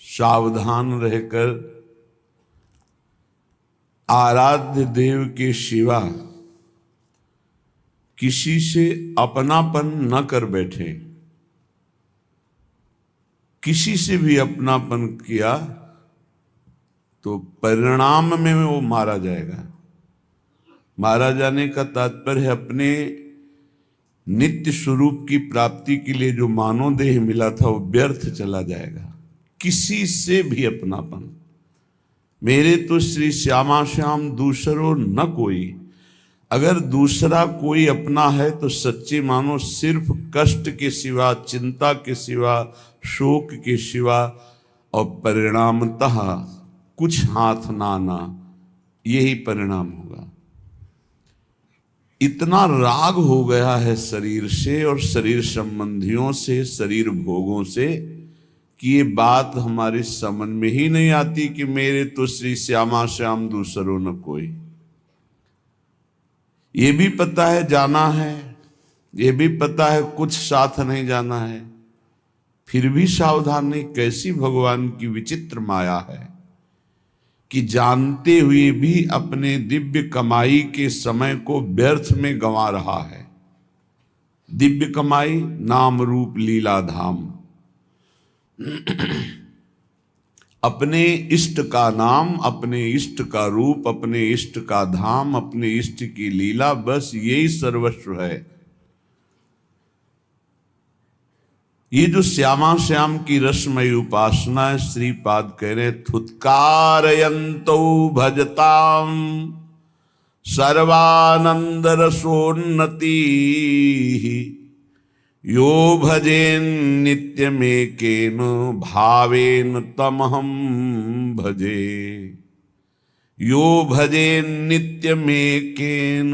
सावधान रहकर आराध्य देव के सिवा किसी से अपनापन न कर बैठे। किसी से भी अपनापन किया तो परिणाम में वो मारा जाएगा। मारा जाने का तात्पर्य अपने नित्य स्वरूप की प्राप्ति के लिए जो मानव देह मिला था वो व्यर्थ चला जाएगा। किसी से भी अपनापन, मेरे तो श्री श्यामा श्याम दूसरो न कोई। अगर दूसरा कोई अपना है तो सच्चे मानो सिर्फ कष्ट के सिवा, चिंता के सिवा, शोक के सिवा और परिणामतः कुछ हाथ ना आना, यही परिणाम होगा। इतना राग हो गया है शरीर से और शरीर संबंधियों से, शरीर भोगों से, कि ये बात हमारी समझ में ही नहीं आती कि मेरे तो श्री श्यामा श्याम दूसरो न कोई। ये भी पता है जाना है, ये भी पता है कुछ साथ नहीं जाना है, फिर भी सावधान नहीं। कैसी भगवान की विचित्र माया है कि जानते हुए भी अपने दिव्य कमाई के समय को व्यर्थ में गंवा रहा है। दिव्य कमाई, नाम रूप लीला धाम। अपने इष्ट का नाम, अपने इष्ट का रूप, अपने इष्ट का धाम, अपने इष्ट की लीला, बस यही सर्वस्व है। ये जो श्यामा श्याम की रसमयी उपासना है, श्रीपाद कह रहे थुत्कारयन्तो भजताम सर्वानंद रसोन्नति यो भजेन नित्यमेकेन भावेन तमहम भजे। यो भजेन नित्यमेकेन,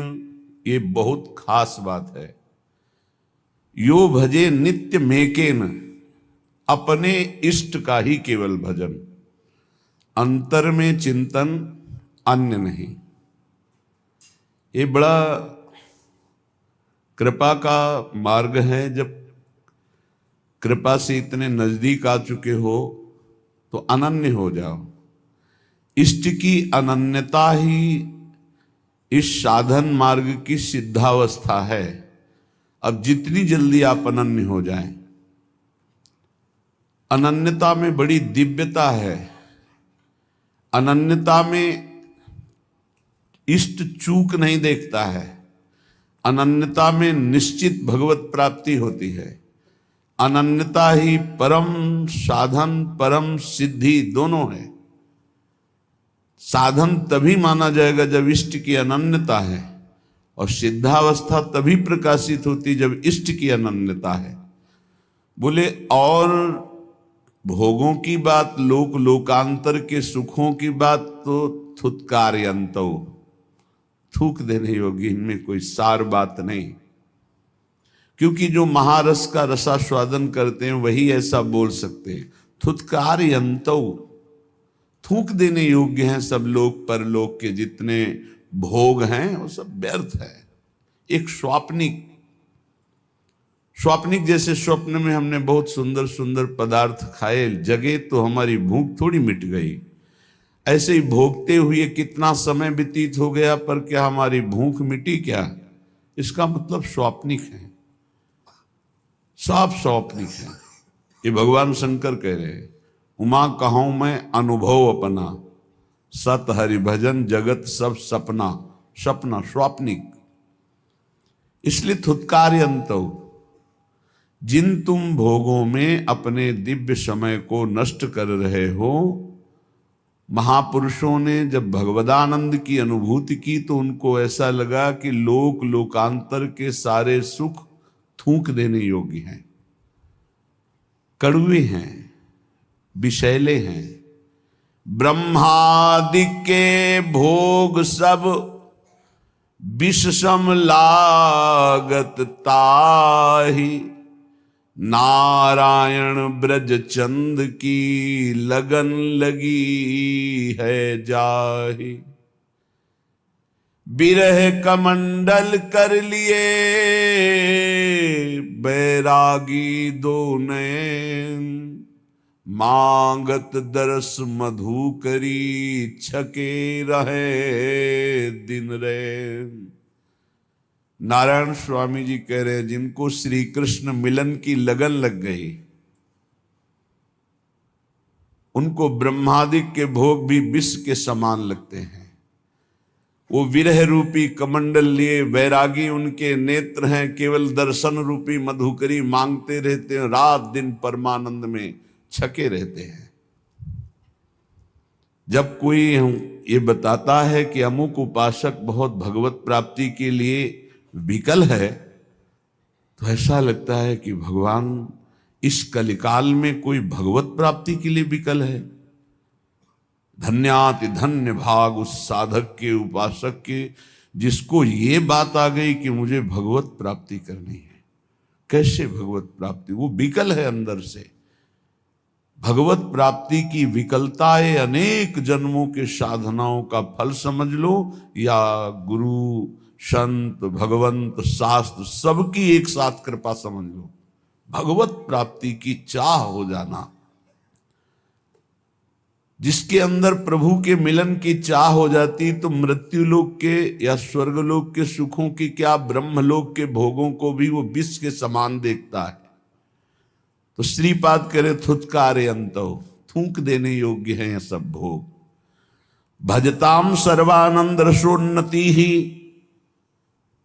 ये बहुत खास बात है। यो भजे नित्य मेकेन, अपने इष्ट का ही केवल भजन, अंतर में चिंतन, अन्य नहीं। ये बड़ा कृपा का मार्ग है। जब कृपा से इतने नजदीक आ चुके हो तो अनन्य हो जाओ। इष्ट की अनन्यता ही इस साधन मार्ग की सिद्धावस्था है। अब जितनी जल्दी आप अनन्य हो जाएं, अनन्यता में बड़ी दिव्यता है। अनन्यता में इष्ट चूक नहीं देखता है। अनन्यता में निश्चित भगवत प्राप्ति होती है। अनन्यता ही परम साधन, परम सिद्धि दोनों है। साधन तभी माना जाएगा जब इष्ट की अनन्यता है, और सिद्धावस्था तभी प्रकाशित होती जब इष्ट की अनन्यता है। बोले और भोगों की बात, लोक लोकांतर के सुखों की बात तो थुत्कारयन्तो, थूक देने योगी, इनमें कोई सार बात नहीं। क्योंकि जो महारस का रसास्वादन करते हैं वही ऐसा बोल सकते हैं। थुत्कारयन्तो, थूक देने योग्य हैं सब लोक परलोक के जितने भोग हैं, वो सब व्यर्थ है। एक स्वाप्निक जैसे स्वप्न में हमने बहुत सुंदर सुंदर पदार्थ खाए, जगे तो हमारी भूख थोड़ी मिट गई। ऐसे ही भोगते हुए कितना समय व्यतीत हो गया, पर क्या हमारी भूख मिटी क्या? इसका मतलब स्वाप्निक है, सब स्वाप्निक है। ये भगवान शंकर कह रहे हैं, उमा कहूं मैं अनुभव अपना, सत हरि भजन जगत सब सपना। सपना स्वाप्निक। इसलिए थुत्कारयन्तो, जिन तुम भोगों में अपने दिव्य समय को नष्ट कर रहे हो, महापुरुषों ने जब भगवदानंद की अनुभूति की तो उनको ऐसा लगा कि लोक लोकांतर के सारे सुख थूक देने योग्य हैं, कड़वे हैं, विषैले हैं। ब्रह्मादि के भोग सब विष सम लागत ताहि, नारायण ब्रज चंद की लगन लगी है जाहि। बिरह कमंडल कर लिए बैरागी दो नैन, मांगत दरस मधु करी, छके रहे दिन रे। नारायण स्वामी जी कह रहे हैं, जिनको श्री कृष्ण मिलन की लगन लग गई, उनको ब्रह्मादिक के भोग भी विष के समान लगते हैं। वो विरह रूपी कमंडल लिए वैरागी उनके नेत्र हैं, केवल दर्शन रूपी मधुकरी मांगते रहते हैं, रात दिन परमानंद में छके रहते हैं। जब कोई ये बताता है कि अमुक उपासक बहुत भगवत प्राप्ति के लिए विकल है, तो ऐसा लगता है कि भगवान इस कलिकाल में कोई भगवत प्राप्ति के लिए विकल है। धन्याति धन्य भाग उस साधक के, उपासक के, जिसको ये बात आ गई कि मुझे भगवत प्राप्ति करनी है। कैसे भगवत प्राप्ति? वो विकल है अंदर से। भगवत प्राप्ति की विकलताएं अनेक जन्मों के साधनाओं का फल समझ लो, या गुरु, संत, भगवंत, शास्त्र सबकी एक साथ कृपा समझ लो। भगवत प्राप्ति की चाह हो जाना, जिसके अंदर प्रभु के मिलन की चाह हो जाती, तो मृत्युलोक के या स्वर्गलोक के सुखों की क्या, ब्रह्मलोक के भोगों को भी वो विष के समान देखता है। तो श्रीपाद करे थुतकारे अंतो, थूक देने योग्य हैं ये सब भोग। भजताम सर्वानंद रसोन्नति ही,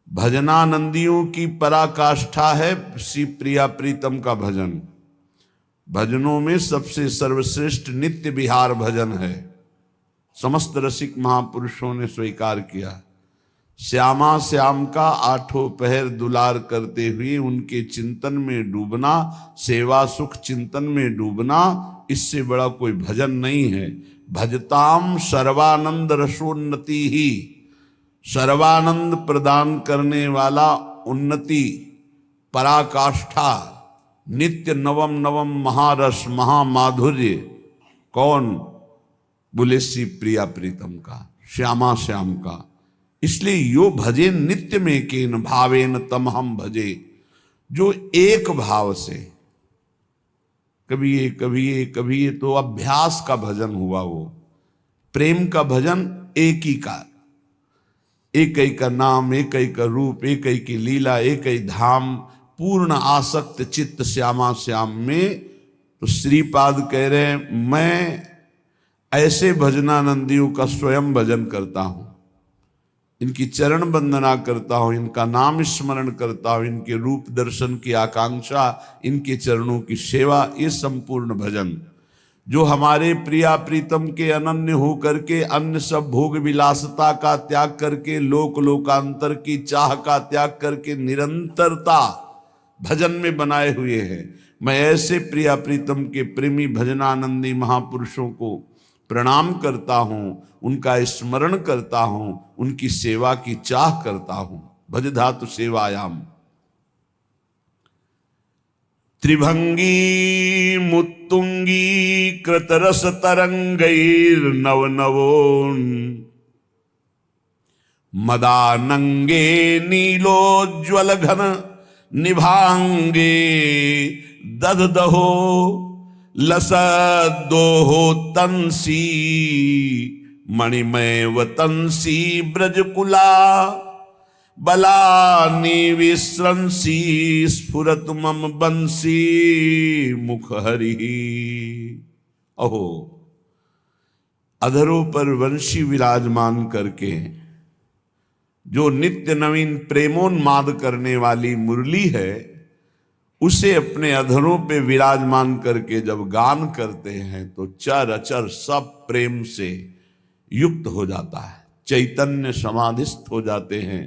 भजनानंदियों की पराकाष्ठा है श्री प्रिया प्रीतम का भजन। भजनों में सबसे सर्वश्रेष्ठ नित्य विहार भजन है, समस्त रसिक महापुरुषों ने स्वीकार किया। श्यामा श्याम का आठों पहर दुलार करते हुए उनके चिंतन में डूबना, सेवा सुख चिंतन में डूबना, इससे बड़ा कोई भजन नहीं है। भजताम सर्वानंद रसोन्नति ही, सर्वानंद प्रदान करने वाला, उन्नति, पराकाष्ठा, नित्य नवम नवम महारस महामाधुर्य। कौन? बोले श्री प्रिया प्रीतम का, श्यामा श्याम का। इसलिए यो भजे नित्य में केन भावेन तम हम भजे, जो एक भाव से, कभी ये कभी ये कभी ये, तो अभ्यास का भजन हुआ। वो प्रेम का भजन एक ही का, एक ही का नाम, एक ही का रूप, एक ही की लीला, एक ही धाम, पूर्ण आसक्त चित्त श्यामा श्याम में। तो श्रीपाद कह रहे हैं, मैं ऐसे भजनानंदियों का स्वयं भजन करता हूं, इनकी चरण वंदना करता हूं, इनका नाम स्मरण करता हूं, इनके रूप दर्शन की आकांक्षा, इनके चरणों की सेवा, ये संपूर्ण भजन जो हमारे प्रिया प्रीतम के अनन्य हो करके, अन्य सब भोग विलासता का त्याग करके, लोक लोकांतर की चाह का त्याग करके निरंतरता भजन में बनाए हुए हैं। मैं ऐसे प्रिया प्रीतम के प्रेमी भजनानंदी महापुरुषों को प्रणाम करता हूं, उनका स्मरण करता हूं, उनकी सेवा की चाह करता हूं। भज धातु सेवायाम। त्रिभंगी मुत्तुंगी कृतरस तरंगैर नव नवोन, मदानंगे नीलोज्वल घन निभांगे, ददहो लसदोहो तंसी, मणिमय वतंसी ब्रजकुला, बलानी विश्रंसी, स्फुरत मम बंसी मुख हरि। अहो, अधरों पर वंशी विराजमान करके जो नित्य नवीन प्रेमोन्माद करने वाली मुरली है, उसे अपने अधरों पे विराजमान करके जब गान करते हैं तो चर अचर सब प्रेम से युक्त हो जाता है, चैतन्य समाधिस्थ हो जाते हैं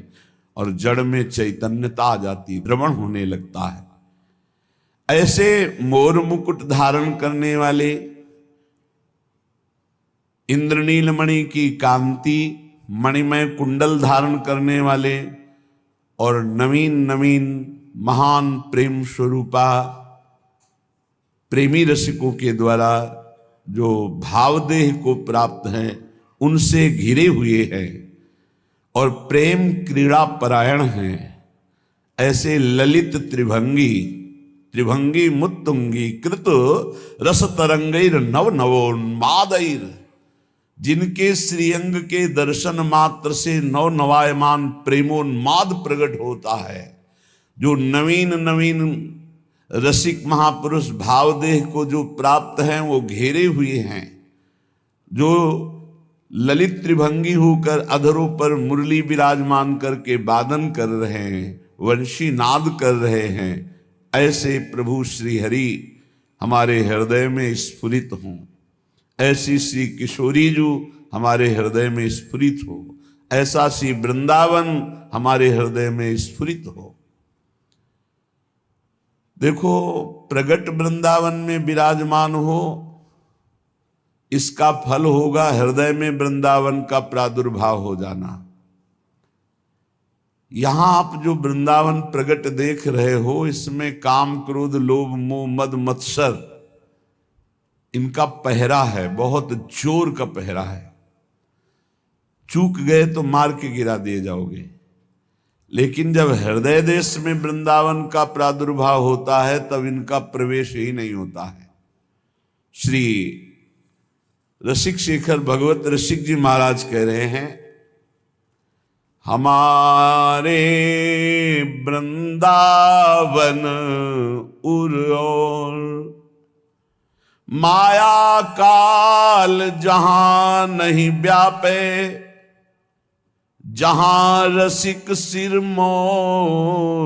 और जड़ में चैतन्यता आ जाती, द्रवण होने लगता है। ऐसे मोर मुकुट धारण करने वाले, इंद्रनील मणि की कांति, मणिमय कुंडल धारण करने वाले और नवीन नवीन महान प्रेम स्वरूपा प्रेमी रसिकों के द्वारा जो भावदेह को प्राप्त हैं, उनसे घिरे हुए हैं और प्रेम क्रीड़ा परायण हैं, ऐसे ललित त्रिभंगी त्रिभंगी मुत्तुंगी कृत रस तरंगैर नव नवोन्मादैर, जिनके श्रीअंग के दर्शन मात्र से नव नवायमान प्रेमोन्माद प्रकट होता है, जो नवीन नवीन रसिक महापुरुष भावदेह को जो प्राप्त हैं वो घेरे हुए हैं, जो ललित त्रिभंगी होकर अधरों पर मुरली विराजमान करके वादन कर रहे हैं, वंशी नाद कर रहे हैं, ऐसे प्रभु श्री हरि हमारे हृदय में स्फुरित हों, ऐसी श्री किशोरी जो हमारे हृदय में स्फुरित हो, ऐसा श्री वृंदावन हमारे हृदय में स्फुरित हो। देखो, प्रगट वृंदावन में विराजमान हो, इसका फल होगा हृदय में वृंदावन का प्रादुर्भाव हो जाना। यहां आप जो वृंदावन प्रगट देख रहे हो, इसमें काम क्रोध लोभ मोह मद मत्सर इनका पहरा है, बहुत जोर का पहरा है। चूक गए तो मार के गिरा दिए जाओगे। लेकिन जब हृदय देश में वृंदावन का प्रादुर्भाव होता है, तब इनका प्रवेश ही नहीं होता है। श्री रसिक शेखर भगवत रसिक जी महाराज कह रहे हैं, हमारे वृंदावन उर और माया काल जहां नहीं व्यापे, जहां रसिक सिर मोर,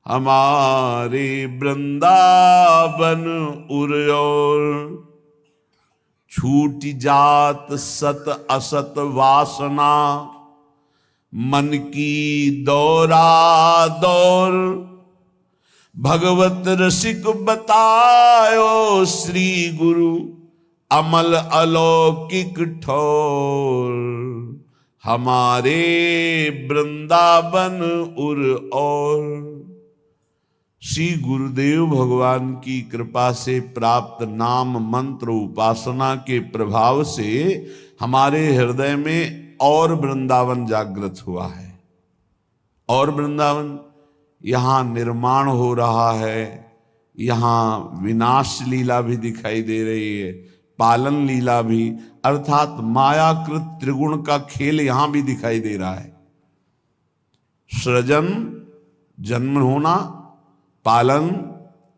हमारे वृंदावन उर और छूट जात सत असत वासना, मन की दौरा दौर, भगवत रसिक बतायो श्री गुरु अमल अलौकिक ठोर, हमारे वृंदावन उर और। श्री गुरुदेव भगवान की कृपा से प्राप्त नाम मंत्र उपासना के प्रभाव से हमारे हृदय में और वृंदावन जागृत हुआ है। और वृंदावन यहाँ निर्माण हो रहा है, यहाँ विनाश लीला भी दिखाई दे रही है, पालन लीला भी, अर्थात मायाकृत त्रिगुण का खेल यहाँ भी दिखाई दे रहा है। सृजन, जन्म होना, पालन,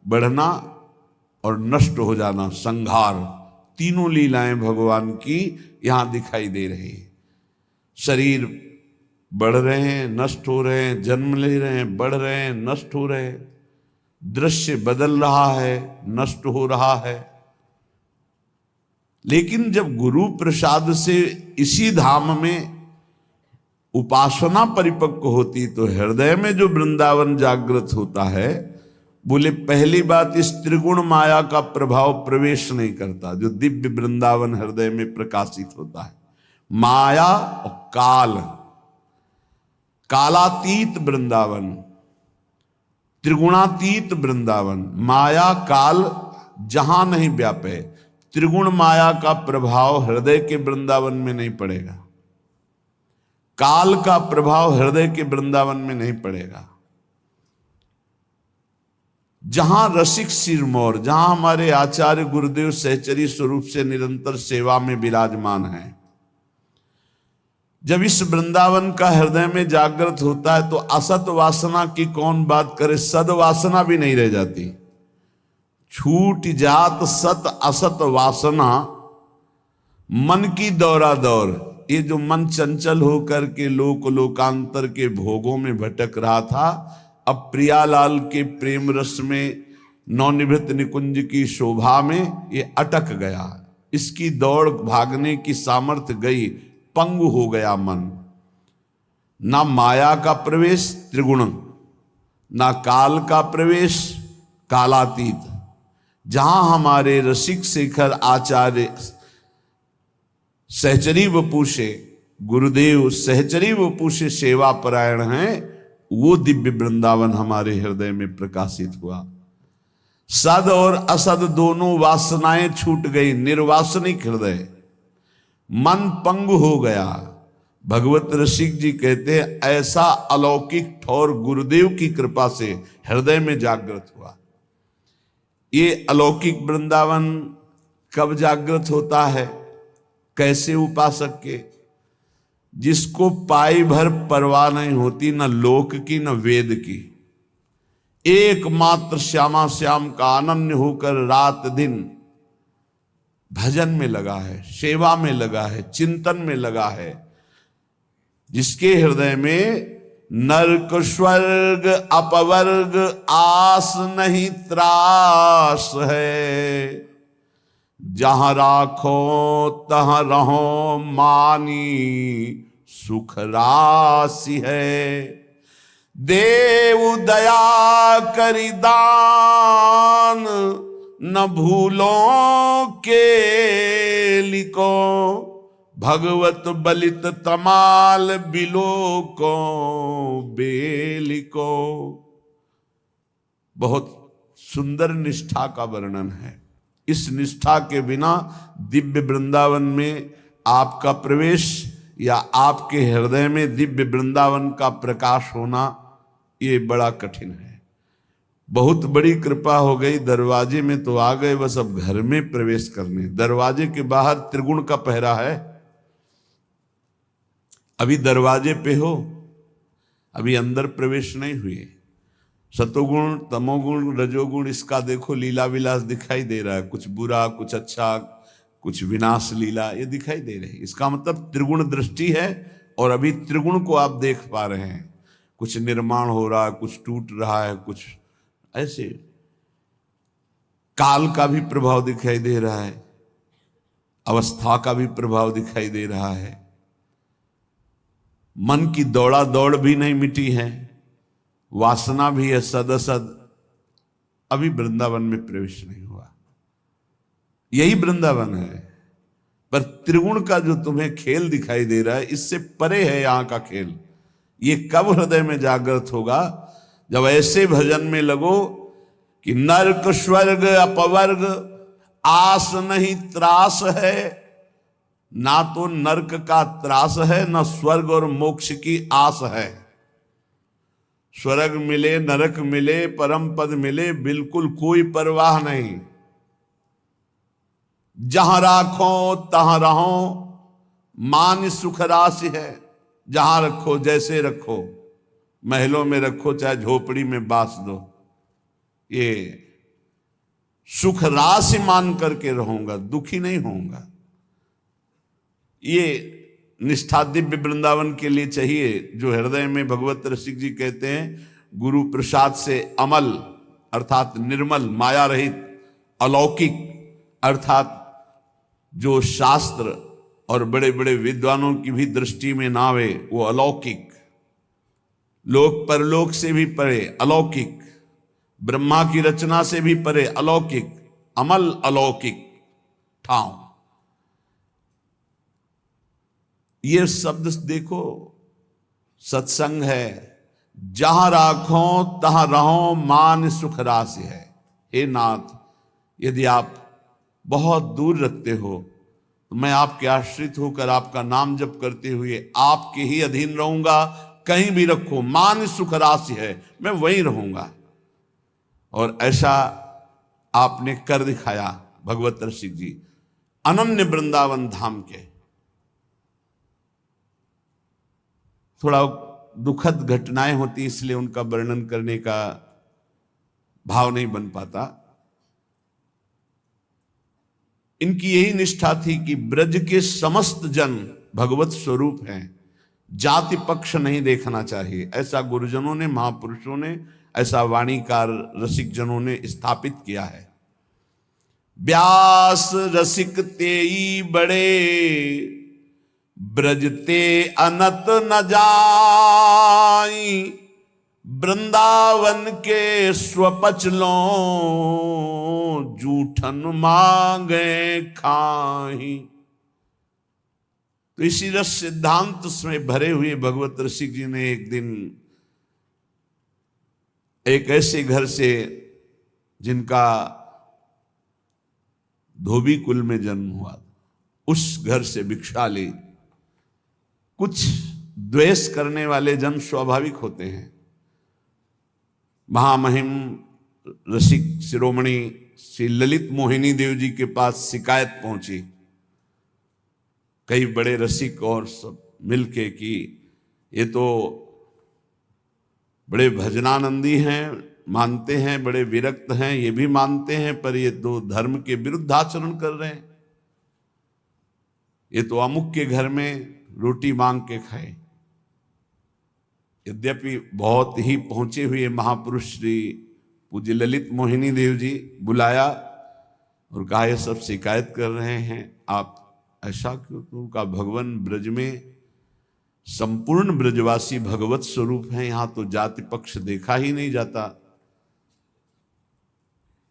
बढ़ना और नष्ट हो जाना, संहार, तीनों लीलाएं भगवान की यहाँ दिखाई दे रही है। शरीर बढ़ रहे हैं, नष्ट हो रहे हैं, जन्म ले रहे हैं, बढ़ रहे हैं, नष्ट हो रहे हैं, दृश्य बदल रहा है, नष्ट हो रहा है। लेकिन जब गुरु प्रसाद से इसी धाम में उपासना परिपक्व होती तो हृदय में जो वृंदावन जागृत होता है, बोले पहली बात, इस त्रिगुण माया का प्रभाव प्रवेश नहीं करता, जो दिव्य वृंदावन हृदय में प्रकाशित होता है। माया और काल, कालातीत वृंदावन, त्रिगुणातीत वृंदावन, माया काल जहां नहीं व्यापे, त्रिगुण माया का प्रभाव हृदय के वृंदावन में नहीं पड़ेगा, काल का प्रभाव हृदय के वृंदावन में नहीं पड़ेगा। जहां रसिक सिरमौर, जहां हमारे आचार्य गुरुदेव सहचरी स्वरूप से निरंतर सेवा में विराजमान हैं, जब इस वृंदावन का हृदय में जागृत होता है तो असत वासना की कौन बात करे, सद वासना भी नहीं रह जाती। छूट जात सत असत वासना, मन की दौरा दौर, ये जो मन चंचल होकर के लोकांतर के भोगों में भटक रहा था, अब प्रियालाल के प्रेम रस में, नवनिवृत्त निकुंज की शोभा में ये अटक गया। इसकी दौड़ भागने की सामर्थ्य गई, पंगु हो गया मन। ना माया का प्रवेश त्रिगुण, ना काल का प्रवेश कालातीत। जहां हमारे रसिक शेखर आचार्य सहचरी वपु से, गुरुदेव सहचरी वपु से सेवा परायण हैं, वो दिव्य वृंदावन हमारे हृदय में प्रकाशित हुआ। सद और असद दोनों वासनाएं छूट गई, निर्वासनिक हृदय, मन पंगु हो गया, भगवत रसिक जी कहते हैं ऐसा अलौकिक ठौर गुरुदेव की कृपा से हृदय में जागृत हुआ। ये अलौकिक वृंदावन कब जागृत होता है? कैसे? उपासक के, जिसको पाई भर परवाह नहीं होती, न लोक की न वेद की, एकमात्र श्यामा श्याम का अनन्य होकर रात दिन भजन में लगा है, सेवा में लगा है, चिंतन में लगा है, जिसके हृदय में नरक स्वर्ग अपवर्ग आस नहीं त्रास है, जहां राखो तहां रहो मानी सुख राशि है, देव दया करि दान न भूलो के लिको, भगवत बलित तमाल बिलो को बेलिको। बहुत सुंदर निष्ठा का वर्णन है। इस निष्ठा के बिना दिव्य वृंदावन में आपका प्रवेश या आपके हृदय में दिव्य वृंदावन का प्रकाश होना ये बड़ा कठिन है। बहुत बड़ी कृपा हो गई, दरवाजे में तो आ गए, बस अब घर में प्रवेश करने। दरवाजे के बाहर त्रिगुण का पहरा है। अभी दरवाजे पे हो, अभी अंदर प्रवेश नहीं हुए। सतोगुण तमोगुण रजोगुण इसका देखो लीला विलास दिखाई दे रहा है, कुछ बुरा कुछ अच्छा कुछ विनाश लीला ये दिखाई दे रही। इसका मतलब त्रिगुण दृष्टि है और अभी त्रिगुण को आप देख पा रहे हैं। कुछ निर्माण हो रहा है, कुछ टूट रहा है, कुछ ऐसे काल का भी प्रभाव दिखाई दे रहा है, अवस्था का भी प्रभाव दिखाई दे रहा है। मन की दौड़ा दौड़ भी नहीं मिटी है, वासना भी है सदसद। अभी वृंदावन में प्रवेश नहीं हुआ। यही वृंदावन है, पर त्रिगुण का जो तुम्हें खेल दिखाई दे रहा है इससे परे है यहां का खेल। ये कब हृदय में जागृत होगा? जब ऐसे भजन में लगो कि नरक स्वर्ग अपवर्ग आस नहीं त्रास है। ना तो नरक का त्रास है, ना स्वर्ग और मोक्ष की आस है। स्वर्ग मिले नरक मिले परम पद मिले, बिल्कुल कोई परवाह नहीं। जहां राखो तहां रहो मान सुख राशि है। जहां रखो जैसे रखो, महलों में रखो चाहे झोपड़ी में बास दो, ये सुख राशि मान करके रहूंगा, दुखी नहीं होऊंगा। ये निष्ठा दिव्य वृंदावन के लिए चाहिए, जो हृदय में भगवत रसिक जी कहते हैं गुरु प्रसाद से अमल अर्थात निर्मल माया रहित, अलौकिक अर्थात जो शास्त्र और बड़े बड़े विद्वानों की भी दृष्टि में ना आवे वो अलौकिक, लोक परलोक से भी परे अलौकिक, ब्रह्मा की रचना से भी परे अलौकिक, अमल अलौकिक ठाव। ये शब्द देखो, सत्संग है। जहां राखो तहां रहो मान सुख राशि है। हे नाथ, यदि आप बहुत दूर रखते हो तो मैं आपके आश्रित होकर आपका नाम जप करते हुए आपके ही अधीन रहूंगा। कहीं भी रखो, मान सुख राशि है, मैं वहीं रहूंगा। और ऐसा आपने कर दिखाया भगवत रसिक जी अनन्य वृंदावन धाम के। थोड़ा दुखद घटनाएं होती इसलिए उनका वर्णन करने का भाव नहीं बन पाता। इनकी यही निष्ठा थी कि ब्रज के समस्त जन भगवत स्वरूप हैं, जाति पक्ष नहीं देखना चाहिए। ऐसा गुरुजनों ने, महापुरुषों ने, ऐसा वाणीकार रसिक जनों ने स्थापित किया है। व्यास रसिक तेई बड़े ब्रजते अनत न जाई, वृंदावन के स्वपच लो जूठन मांगे खाही। तो इसी रस सिद्धांत में भरे हुए भगवत रसिक जी ने एक दिन एक ऐसे घर से, जिनका धोबी कुल में जन्म हुआ, उस घर से भिक्षा ली कुछ द्वेष करने वाले जन स्वाभाविक होते हैं। महामहिम रसिक शिरोमणि श्री ललित मोहिनी देव जी के पास शिकायत पहुंची, कई बड़े रसिक और सब मिलके कि ये तो बड़े भजनानंदी हैं, मानते हैं, बड़े विरक्त हैं, ये भी मानते हैं, पर ये तो धर्म के विरुद्ध आचरण कर रहे हैं। ये तो अमुक के घर में रोटी मांग के खाए। यद्यपि बहुत ही पहुंचे हुए महापुरुष श्री पूज्य ललित मोहिनी देव जी बुलाया और कहा ये सब शिकायत कर रहे हैं, आप ऐसा क्यों? तो का भगवान ब्रज में संपूर्ण ब्रजवासी भगवत स्वरूप हैं, यहां तो जाति पक्ष देखा ही नहीं जाता।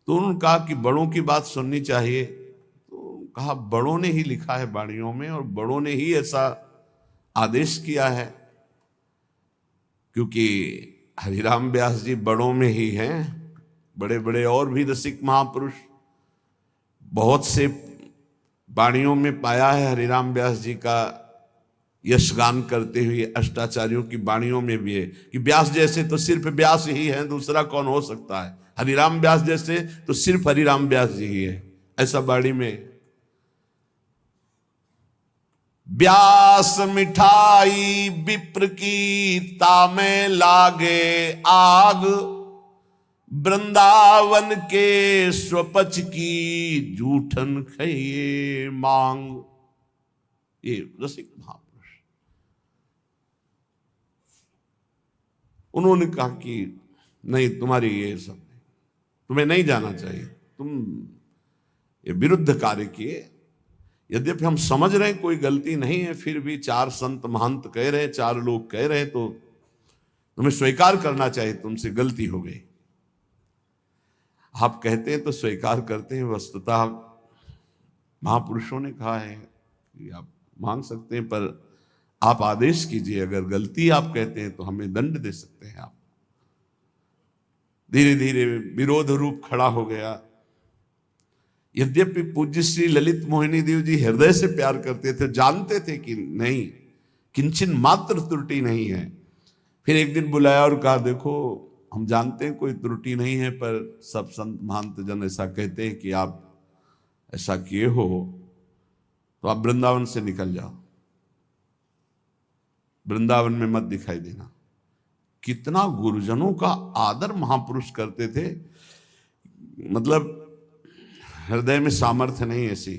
तो उन्होंने कहा कि बड़ों की बात सुननी चाहिए। तो कहा बड़ों ने ही लिखा है वाणियों में और बड़ों ने ही ऐसा आदेश किया है, क्योंकि हरिराम व्यास जी बड़ों में ही हैं। बड़े बड़े और भी रसिक महापुरुष बहुत से वाणियों में पाया है हरिराम व्यास जी का यशगान करते हुए। अष्टाचार्यों की वाणियों में भी है कि व्यास जैसे तो सिर्फ व्यास ही है, दूसरा कौन हो सकता है। हरिराम व्यास जैसे तो सिर्फ हरिराम व्यास जी ही है, ऐसा वाणी में। व्यास मिठाई विप्र की तामे लागे आग, वृंदावन के स्वपच की जूठन खइए मांग। ये रसिक महापुरुष उन्होंने कहा कि नहीं, तुम्हारी ये सब नहीं, तुम्हें नहीं जाना चाहिए, तुम ये विरुद्ध कार्य किए। यद्यपि हम समझ रहे हैं कोई गलती नहीं है, फिर भी चार संत महंत कह रहे, चार लोग कह रहे, तो तुम्हें स्वीकार करना चाहिए तुमसे गलती हो गई। आप कहते हैं तो स्वीकार करते हैं, वस्तुतः महापुरुषों ने कहा है कि आप मांग सकते हैं, पर आप आदेश कीजिए, अगर गलती आप कहते हैं तो हमें दंड दे सकते हैं आप। धीरे धीरे विरोध रूप खड़ा हो गया। यद्यपि पूज्य श्री ललित मोहिनी देव जी हृदय से प्यार करते थे, जानते थे कि नहीं, किंचन मात्र त्रुटि नहीं है। फिर एक दिन बुलाया और कहा देखो, हम जानते हैं कोई त्रुटि नहीं है, पर सब संत महंत जन ऐसा कहते हैं कि आप ऐसा किए हो, तो आप वृंदावन से निकल जाओ, वृंदावन में मत दिखाई देना। कितना गुरुजनों का आदर महापुरुष करते थे, मतलब हृदय में सामर्थ्य नहीं ऐसी,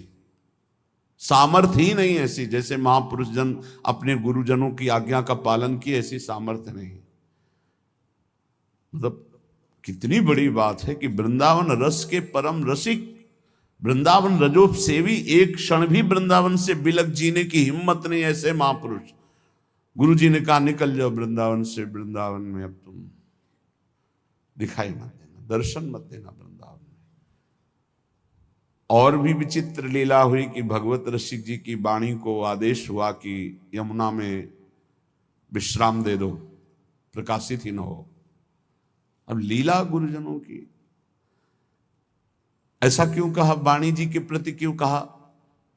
सामर्थ्य ही नहीं ऐसी, जैसे महापुरुष जन अपने गुरुजनों की आज्ञा का पालन किए, ऐसी सामर्थ्य नहीं। मतलब कितनी बड़ी बात है कि वृंदावन रस के परम रसिक, वृंदावन रजोप सेवी, एक क्षण भी वृंदावन से बिलक जीने की हिम्मत नहीं ऐसे महापुरुष। गुरु जी ने कहा निकल जाओ वृंदावन से, वृंदावन में अब तुम दिखाई मत देना, दर्शन मत देना वृंदावन में। और भी विचित्र लीला हुई कि भगवत रसिक जी की वाणी को आदेश हुआ कि यमुना में विश्राम दे दो, प्रकाशित ही न हो। अब लीला गुरुजनों की, ऐसा क्यों कहा, वाणी जी के प्रति क्यों कहा?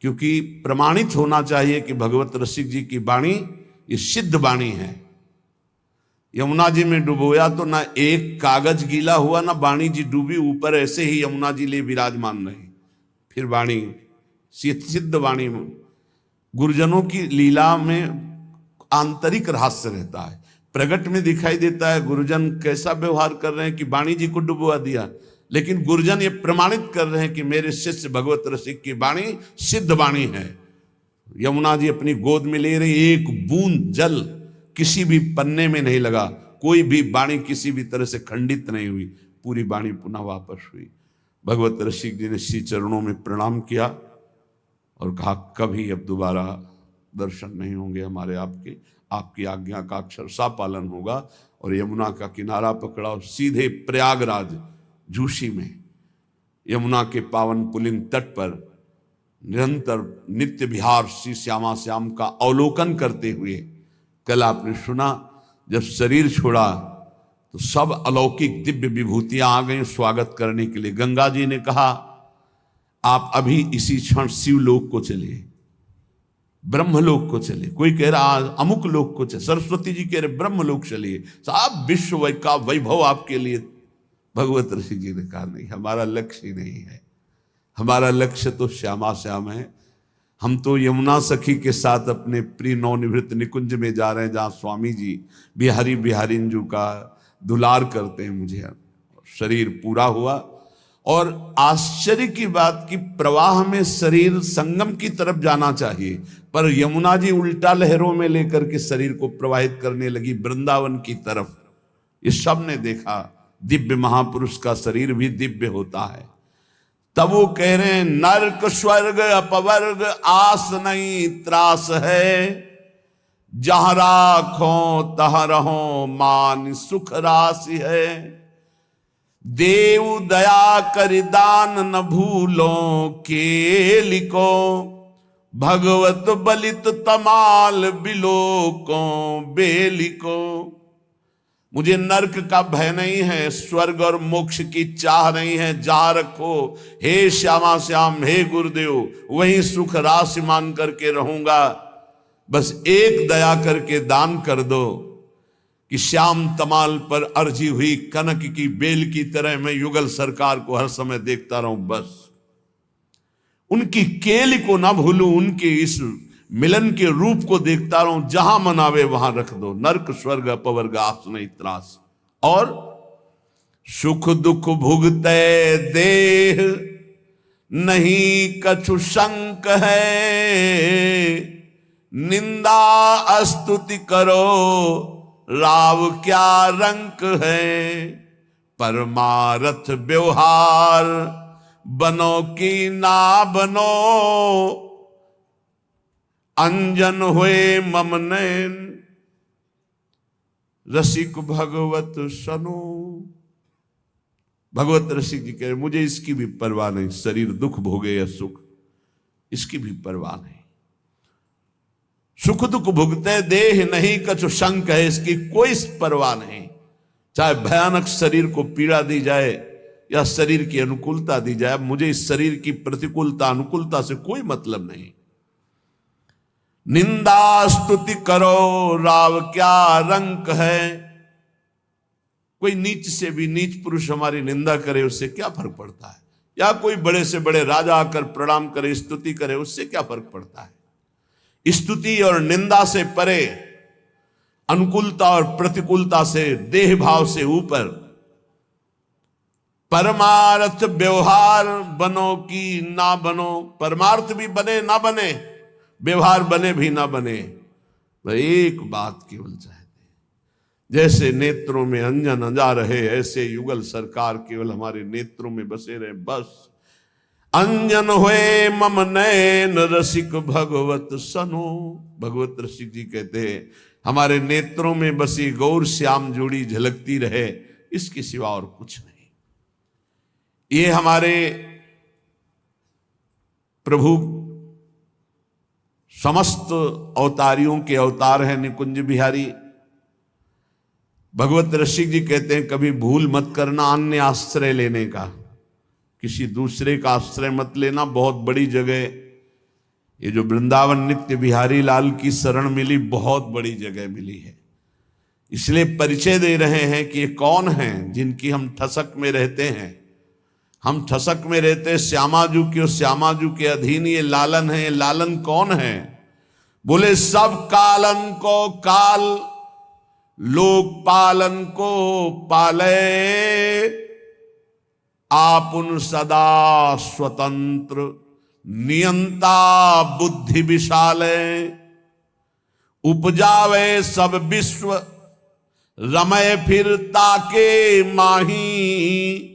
क्योंकि प्रमाणित होना चाहिए कि भगवत रसिक जी की वाणी ये सिद्ध वाणी है। यमुना जी में डुबोया तो ना एक कागज गीला हुआ, ना वाणी जी डूबी, ऊपर ऐसे ही यमुना जी ले विराजमान रही। फिर वाणी सिद्ध वाणी। गुरुजनों की लीला में आंतरिक रहस्य रहता है, प्रगट में दिखाई देता है गुरुजन कैसा व्यवहार कर रहे हैं कि वाणी जी को डुबवा दिया, लेकिन गुरुजन ये प्रमाणित कर रहे हैं कि मेरे शिष्य भगवत रसिक की वाणी सिद्ध वाणी है। यमुना जी अपनी गोद में ले रही, एक बूंद जल किसी भी पन्ने में नहीं लगा, कोई भी वाणी किसी भी तरह से खंडित नहीं हुई, पूरी वाणी पुनः वापस हुई। भगवत रसिक जी ने श्री चरणों में प्रणाम किया और कहा कभी अब दोबारा दर्शन नहीं होंगे हमारे आपके, आपकी आज्ञा का अक्षरशः पालन होगा। और यमुना का किनारा पकड़ा और सीधे प्रयागराज झूसी में यमुना के पावन पुलिन तट पर निरंतर नित्य विहार श्री श्यामा श्याम का अवलोकन करते हुए, कल आपने सुना जब शरीर छोड़ा तो सब अलौकिक दिव्य विभूतियां आ गई स्वागत करने के लिए। गंगा जी ने कहा आप अभी इसी क्षण शिवलोक को चलिए, ब्रह्मलोक को चलिए, कोई कह रहा अमुक लोक को चलिए, सरस्वती जी कह रहे ब्रह्मलोक चलिए, साहब विश्व का वैभव आपके लिए। भगवत ऋषि जी ने कहा नहीं, हमारा लक्ष्य ही नहीं है, हमारा लक्ष्य तो श्यामा श्याम है। हम तो यमुना सखी के साथ अपने प्रिय नवनिवृत्त निकुंज में जा रहे हैं, जहाँ स्वामी जी बिहारी बिहारिंजू का दुलार करते हैं। मुझे शरीर पूरा हुआ और आश्चर्य की बात कि प्रवाह में शरीर संगम की तरफ जाना चाहिए, पर यमुना जी उल्टा लहरों में लेकर के शरीर को प्रवाहित करने लगी वृंदावन की तरफ। इस सब ने देखा दिव्य महापुरुष का शरीर भी दिव्य होता है। तब वो कह रहे हैं नरक स्वर्ग अपवर्ग आस नहीं त्रास है, जहां राखो तह रहो मान सुख राशि है। देव दया कर दान न भूलो के लिको, भगवत बलित तमाल बिलोको बेलिको। मुझे नरक का भय नहीं है, स्वर्ग और मोक्ष की चाह नहीं है, जा रखो हे श्यामा श्याम, हे गुरुदेव, वहीं सुख राशि मान करके रहूंगा। बस एक दया करके दान कर दो कि श्याम तमाल पर अर्जी हुई कनक की बेल की तरह मैं युगल सरकार को हर समय देखता रहूं, बस उनकी केली को ना भूलूं, उनके इस मिलन के रूप को देखता रहूं, जहां मनावे वहां रख दो। नरक स्वर्ग अपवर्ग आस नहीं त्रास। और सुख दुख भुगते देह नहीं कछु शंक है, निंदा स्तुति करो राव क्या रंक है। परमारथ व्यवहार बनो कि ना बनो, अंजन हुए मम नैन रसिक भगवत सनो। भगवत रसिक जी कह रहे मुझे इसकी भी परवाह नहीं, शरीर दुख भोगे या सुख, इसकी भी परवाह नहीं। सुख दुख भुगते देह नहीं कछु शंक है, इसकी कोई परवाह नहीं। चाहे भयानक शरीर को पीड़ा दी जाए या शरीर की अनुकूलता दी जाए, मुझे इस शरीर की प्रतिकूलता अनुकूलता से कोई मतलब नहीं। निंदा स्तुति करो राव क्या रंक है। कोई नीच से भी नीच पुरुष हमारी निंदा करे, उससे क्या फर्क पड़ता है, या कोई बड़े से बड़े राजा आकर प्रणाम करे स्तुति करे, उससे क्या फर्क पड़ता है। स्तुति और निंदा से परे, अनुकूलता और प्रतिकूलता से, देह भाव से ऊपर परमार्थ व्यवहार बनो कि ना बनो। परमार्थ भी बने ना बने, व्यवहार बने भी ना बने, एक बात केवल चाहते हैं, जैसे नेत्रों में अंजन अंजा रहे ऐसे युगल सरकार केवल हमारे नेत्रों में बसे रहे, बस। अंजन हुए मम नैन रसिक भगवत सनो। भगवत रसिक जी कहते हैं हमारे नेत्रों में बसी गौर श्याम जोड़ी झलकती रहे, इसके सिवा और कुछ नहीं। ये हमारे प्रभु समस्त अवतारियों के अवतार हैं निकुंज बिहारी। भगवत रसिक जी कहते हैं कभी भूल मत करना अन्य आश्रय लेने का, किसी दूसरे का आश्रय मत लेना। बहुत बड़ी जगह ये जो वृंदावन नित्य बिहारी लाल की शरण मिली, बहुत बड़ी जगह मिली है। इसलिए परिचय दे रहे हैं कि ये कौन हैं जिनकी हम ठसक में रहते हैं। हम ठसक में रहते श्यामाजू के, श्यामाजू के अधीन ये लालन है। लालन कौन है? बोले सब कालन को काल, लोक पालन को पाले, आपुन सदा स्वतंत्र नियंता बुद्धि विशाले। उपजावे सब विश्व रमय फिर ताके माही,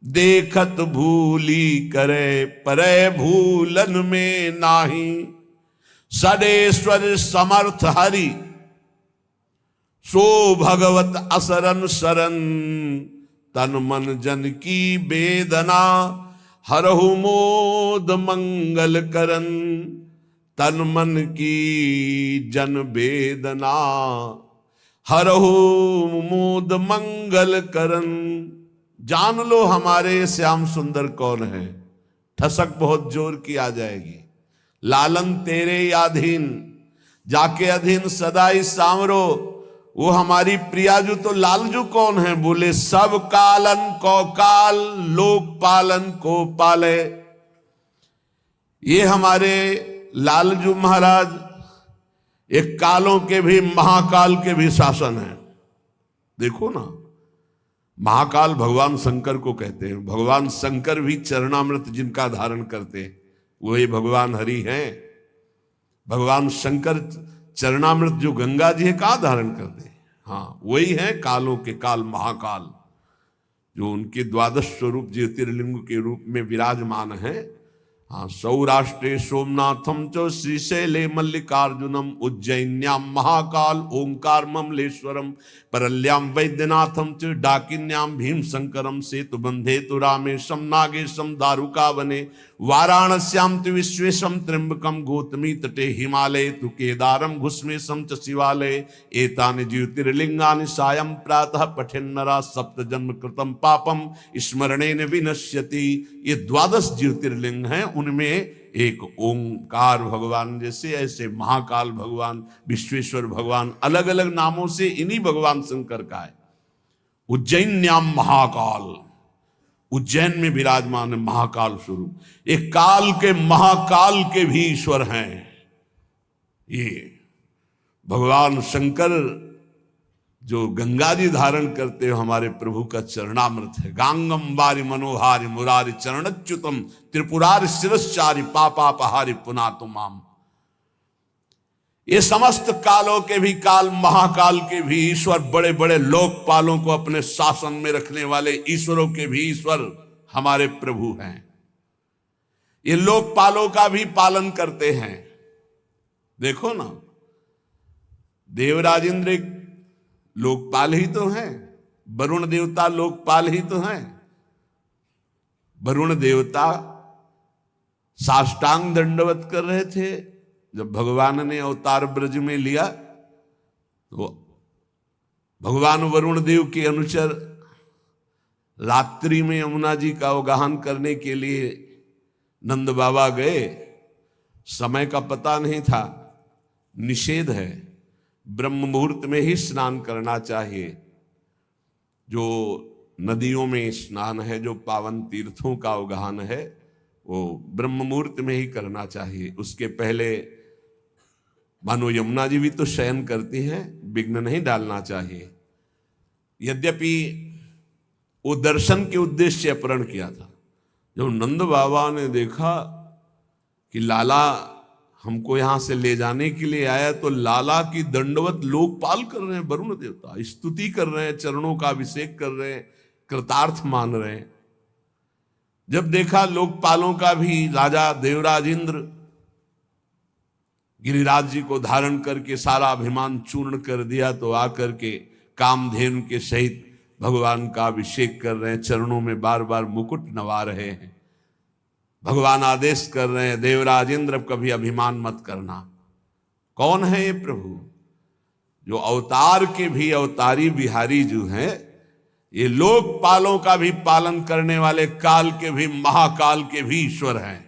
देखत भूली करे परे भूलन में नाही। सडेश्वर समर्थ हरि सो भगवत असरन शरण, तन मन जन की वेदना हरहु मोद मंगल करन। तन मन की जन वेदना हरहु मोद मंगल करन। जान लो हमारे श्याम सुंदर कौन है। ठसक बहुत जोर की आ जाएगी, लालन तेरे अधीन, जाके अधीन सदाई सांवरो। वो हमारी प्रियाजू तो लालजू कौन है? बोले सब कालन को काल, लोक पालन को पाले। ये हमारे लालजू महाराज एक कालों के भी महाकाल के भी शासन है। देखो ना, महाकाल भगवान शंकर को कहते हैं। भगवान शंकर भी चरणामृत जिनका धारण करते हैं वही भगवान हरि हैं। भगवान शंकर चरणामृत जो गंगा जी है कहाँ धारण करते हैं? हाँ, वही है कालों के काल महाकाल, जो उनके द्वादश स्वरूप ज्योतिर्लिंग के रूप में विराजमान है। हाँ, सौराष्ट्रे सोमनाथम च श्रीशैले मल्लिकार्जुनम, उज्जैन्याम महाकाल ओंकार ममलेश्वरम, परल्याम वैद्यनाथम च डाकिन्याम भीम शंकरम, सेतु बंधे तु रामेशम नागेशम दारुकावने, वाराणस्याम तु विश्वेशम त्र्यंबकम, गौतमी तटे हिमालय तु केदारम, घुस्मेशम च शिवालय, एतानि ज्योतिर्लिंगानि सायं प्रातः पठेन्नरा, सप्त जन्म कृतम पापम स्मरणेन विनश्यति। ये द्वादश ज्योतिर्लिंग हैं, उनमें एक ओंकार भगवान जैसे, ऐसे महाकाल भगवान, विश्वेश्वर भगवान, अलग अलग नामों से इन्हीं भगवान शंकर का है। उज्जैन्याम महाकाल, उज्जैन में विराजमान है महाकाल स्वरूप। एक काल के महाकाल के भी ईश्वर हैं ये भगवान शंकर। जो गंगा जी धारण करते हो हमारे प्रभु का चरणामृत है। गांगम वारि मनोहारि मुरारि चरणच्युतम, त्रिपुरारि शिरश्चारि पापापहारि पुनातुमाम। ये समस्त कालों के भी काल, महाकाल के भी ईश्वर, बड़े बड़े लोकपालों को अपने शासन में रखने वाले ईश्वरों के भी ईश्वर हमारे प्रभु हैं। ये लोकपालों का भी पालन करते हैं। देखो ना, देवराज इंद्र एक लोकपाल ही तो हैं, वरुण देवता लोकपाल ही तो हैं। वरुण देवता साष्टांग दंडवत कर रहे थे जब भगवान ने अवतार ब्रज में लिया। तो भगवान वरुण देव के अनुचर रात्रि में यमुना जी का अवगाहन करने के लिए नंद बाबा गए। समय का पता नहीं था, निषेध है, ब्रह्म मुहूर्त में ही स्नान करना चाहिए। जो नदियों में स्नान है, जो पावन तीर्थों का अवगाहन है, वो ब्रह्म मुहूर्त में ही करना चाहिए। उसके पहले मानो यमुना जी भी तो शयन करती हैं, विघ्न नहीं डालना चाहिए। यद्यपि वो दर्शन के उद्देश्य से अपहरण किया था। जब नंद बाबा ने देखा कि लाला हमको यहां से ले जाने के लिए आया, तो लाला की दंडवत लोकपाल कर रहे हैं, वरुण देवता स्तुति कर रहे हैं, चरणों का अभिषेक कर रहे हैं, कृतार्थ मान रहे हैं। जब देखा लोकपालों का भी राजा देवराज इंद्र गिरिराज जी को धारण करके सारा अभिमान चूर्ण कर दिया, तो आकर के कामधेनु के सहित भगवान का अभिषेक कर रहे हैं, चरणों में बार बार मुकुट नवा रहे हैं। भगवान आदेश कर रहे हैं, देवराज इंद्र कभी अभिमान मत करना। कौन है ये प्रभु? जो अवतार के भी अवतारी बिहारी जो हैं, ये लोकपालों का भी पालन करने वाले, काल के भी महाकाल के भी ईश्वर हैं।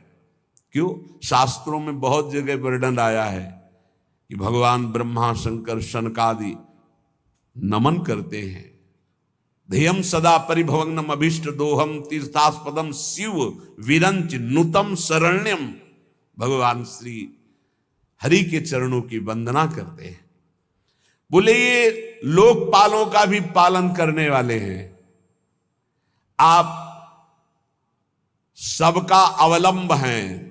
क्यों? शास्त्रों में बहुत जगह वर्णन आया है कि भगवान ब्रह्मा शंकर शनकादि नमन करते हैं। ध्येयम सदा परिभवग्नम अभीष्ट दोहम तीर्थास्पदम शिव विरंच नुतम शरण्यम। भगवान श्री हरि के चरणों की वंदना करते हैं। बोले ये लोकपालों का भी पालन करने वाले हैं। आप सबका अवलंब हैं।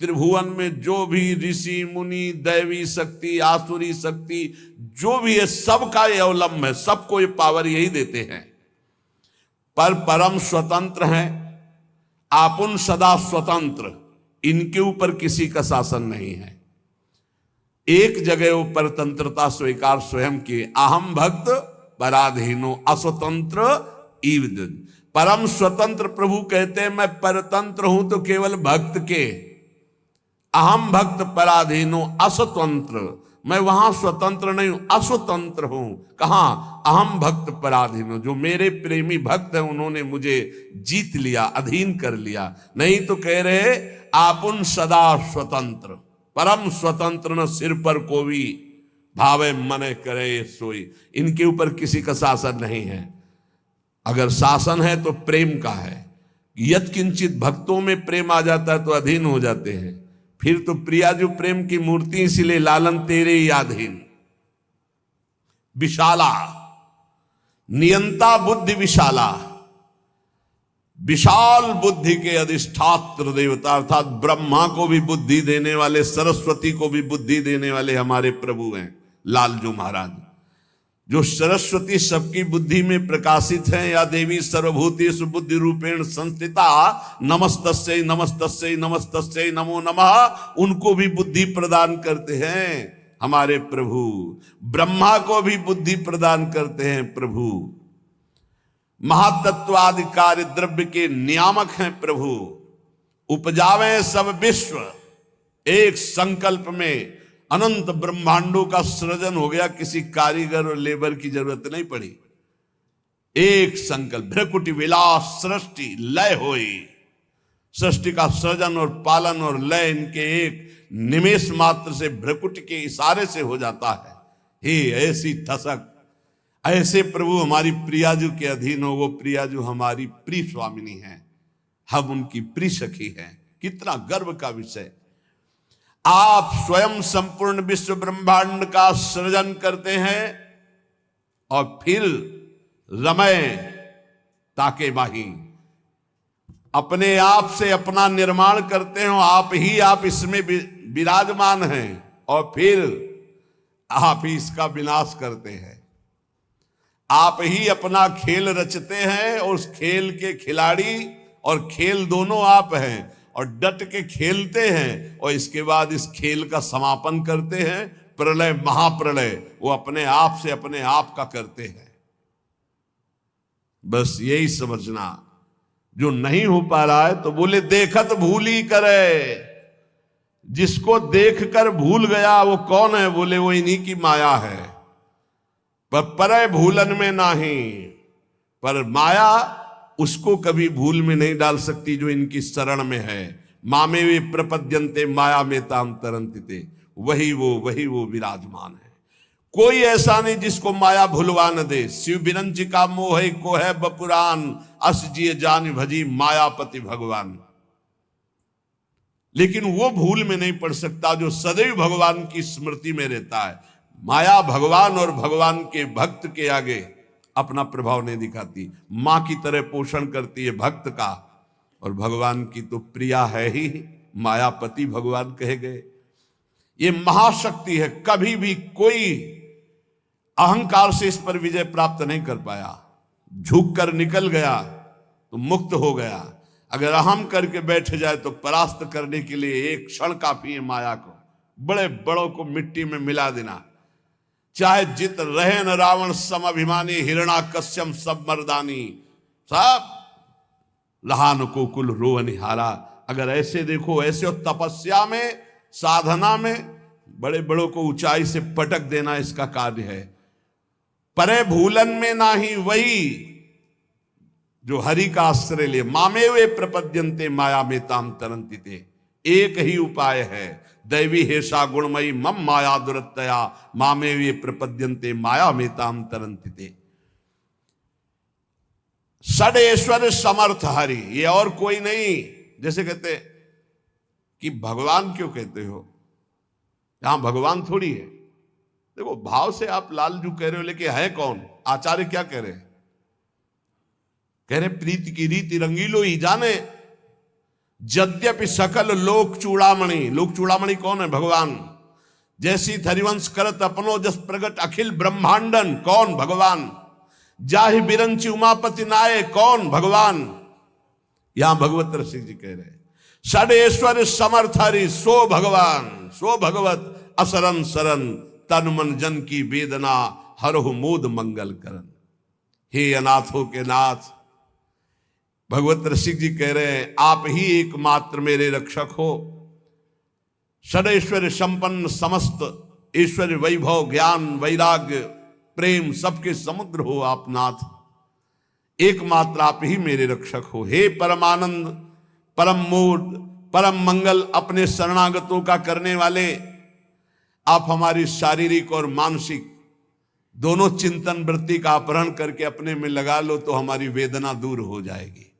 त्रिभुवन में जो भी ऋषि मुनि, दैवी शक्ति, आसुरी शक्ति, जो भी है, सबका ये अवलंब है। सबको ये पावर यही देते हैं। पर परम स्वतंत्र हैं। आपुन सदा स्वतंत्र, इनके ऊपर किसी का शासन नहीं है। एक जगह वो परतंत्रता स्वीकार स्वयं की, अहम भक्त पराधीनो अस्वतंत्र ईव। परम स्वतंत्र प्रभु कहते हैं मैं परतंत्र हूं तो केवल भक्त के, अहम भक्त पराधीनो अस्वतंत्र, मैं वहां स्वतंत्र नहीं हूं, अस्वतंत्र हूं। कहां? अहम भक्त पराधीन हूं। जो मेरे प्रेमी भक्त हैं उन्होंने मुझे जीत लिया, अधीन कर लिया। नहीं तो कह रहे आपुन सदा स्वतंत्र, परम स्वतंत्र न सिर पर कोई, भावे मने करे सोई। इनके ऊपर किसी का शासन नहीं है। अगर शासन है तो प्रेम का है। यत् किंचित भक्तों में प्रेम आ जाता है तो अधीन हो जाते हैं। फिर तो प्रियाजू प्रेम की मूर्ति, इसीलिए लालन तेरे ही अधीन। विशाला, नियंता बुद्धि विशाला, विशाल बुद्धि के अधिष्ठात्र देवता अर्थात ब्रह्मा को भी बुद्धि देने वाले, सरस्वती को भी बुद्धि देने वाले हमारे प्रभु हैं लालजू महाराज। जो सरस्वती सबकी बुद्धि में प्रकाशित है, या देवी सर्वभूतेषु बुद्धि रूपेण संस्थिता, नमस्तस्यै नमस्तस्यै नमस्तस्यै नमो नमः, उनको भी बुद्धि प्रदान करते हैं हमारे प्रभु। ब्रह्मा को भी बुद्धि प्रदान करते हैं प्रभु। महातत्वादि कार्य द्रव्य के नियामक हैं प्रभु। उपजावे सब विश्व, एक संकल्प में अनंत ब्रह्मांडों का सृजन हो गया। किसी कारीगर और लेबर की जरूरत नहीं पड़ी। एक संकल्प, भ्रकुटी विलास सृष्टि लय होई। सृष्टि का सृजन और पालन और लय इनके एक निमेष मात्र से, भ्रकुटी के इशारे से हो जाता है। हे ऐसी ठसक, ऐसे प्रभु हमारी प्रियाजू के अधीन हो। वो प्रियाजू हमारी प्रिय स्वामिनी है, हम उनकी प्रिय सखी हैं। कितना गर्व का विषय। आप स्वयं संपूर्ण विश्व ब्रह्मांड का सृजन करते हैं और फिर रमय ताके बाही, अपने आप से अपना निर्माण करते हो। आप इसमें विराजमान हैं और फिर आप ही इसका विनाश करते हैं। आप ही अपना खेल रचते हैं और उस खेल के खिलाड़ी और खेल दोनों आप हैं, और डट के खेलते हैं और इसके बाद इस खेल का समापन करते हैं। प्रलय, महाप्रलय वो अपने आप से अपने आप का करते हैं। बस यही समझना। जो नहीं हो पा रहा है तो बोले देखत भूली करे। जिसको देखकर भूल गया वो कौन है? बोले वो इन्हीं की माया है। पर परय भूलन में नहीं, पर माया उसको कभी भूल में नहीं डाल सकती जो इनकी शरण में है। मामे वे प्रपद्यन्ते माया में ताम तरंतिते, वही वो विराजमान है। कोई ऐसा नहीं जिसको माया भुलवा न दे। शिव बिरंची का मोह को है बपुरान, अस जिय जान भजी मायापति भगवान। लेकिन वो भूल में नहीं पड़ सकता जो सदैव भगवान की स्मृति में रहता है। माया भगवान और भगवान के भक्त के आगे अपना प्रभाव नहीं दिखाती। मां की तरह पोषण करती है भक्त का, और भगवान की तो प्रिया है ही, मायापति भगवान कहे गए। ये महाशक्ति है। कभी भी कोई अहंकार से इस पर विजय प्राप्त नहीं कर पाया। झुक कर निकल गया तो मुक्त हो गया। अगर अहम करके बैठ जाए तो परास्त करने के लिए एक क्षण काफी है माया को। बड़े बड़ों को मिट्टी में मिला देना। चाहे जित रहे न रावण सम अभिमानी, हिरणा कश्यम सब मर्दानी, सब लहान को कुल रो निहारा। अगर ऐसे देखो, ऐसे तपस्या में, साधना में बड़े बड़ों को ऊंचाई से पटक देना इसका कार्य है। परे भूलन में नाही, वही जो हरि का आश्रय ले। मामे वे प्रपद्यन्ते माया में ताम तरंतिते। एक ही उपाय है, दैवी हेषा गुणमयी मम माया दुरत्तया मामे वे प्रपद्यन्ते माया में ताम तरंतिते। षडेश्वर समर्थ हरि, ये और कोई नहीं। जैसे कहते कि भगवान क्यों कहते हो, यहां भगवान थोड़ी है। देखो भाव से आप लालजू कह रहे हो, लेकिन है कौन? आचार्य क्या कह रहे हैं? कह रहे प्रीति की रीति रंगीलो ही जाने, यद्यपि सकल लोक चूड़ामणि। लोक चूड़ामणि कौन है? भगवान। जैसी हरिवंश करत अपनो जस प्रगट अखिल ब्रह्मांडन, कौन? भगवान। जाहि बिरंची उमापति नाये, कौन? भगवान। यहां भगवत रसिक जी कह रहे हैं षडेश्वर समर्थ हरि, सो भगवान, सो भगवत असरन सरन, तन मन जन की वेदना हरहु मोद मंगल करन। हे अनाथों के नाथ, भगवत रसिक जी कह रहे हैं आप ही एकमात्र मेरे रक्षक हो। षडेश्वर संपन्न समस्त ऐश्वर्य, वैभव, ज्ञान, वैराग्य, प्रेम सबके समुद्र हो आप नाथ, एकमात्र आप ही मेरे रक्षक हो। हे परमानंद, परम मोद, परम मंगल, अपने शरणागतों का करने वाले, आप हमारी शारीरिक और मानसिक दोनों चिंतन वृत्ति का अपहरण करके अपने में लगा लो तो हमारी वेदना दूर हो जाएगी।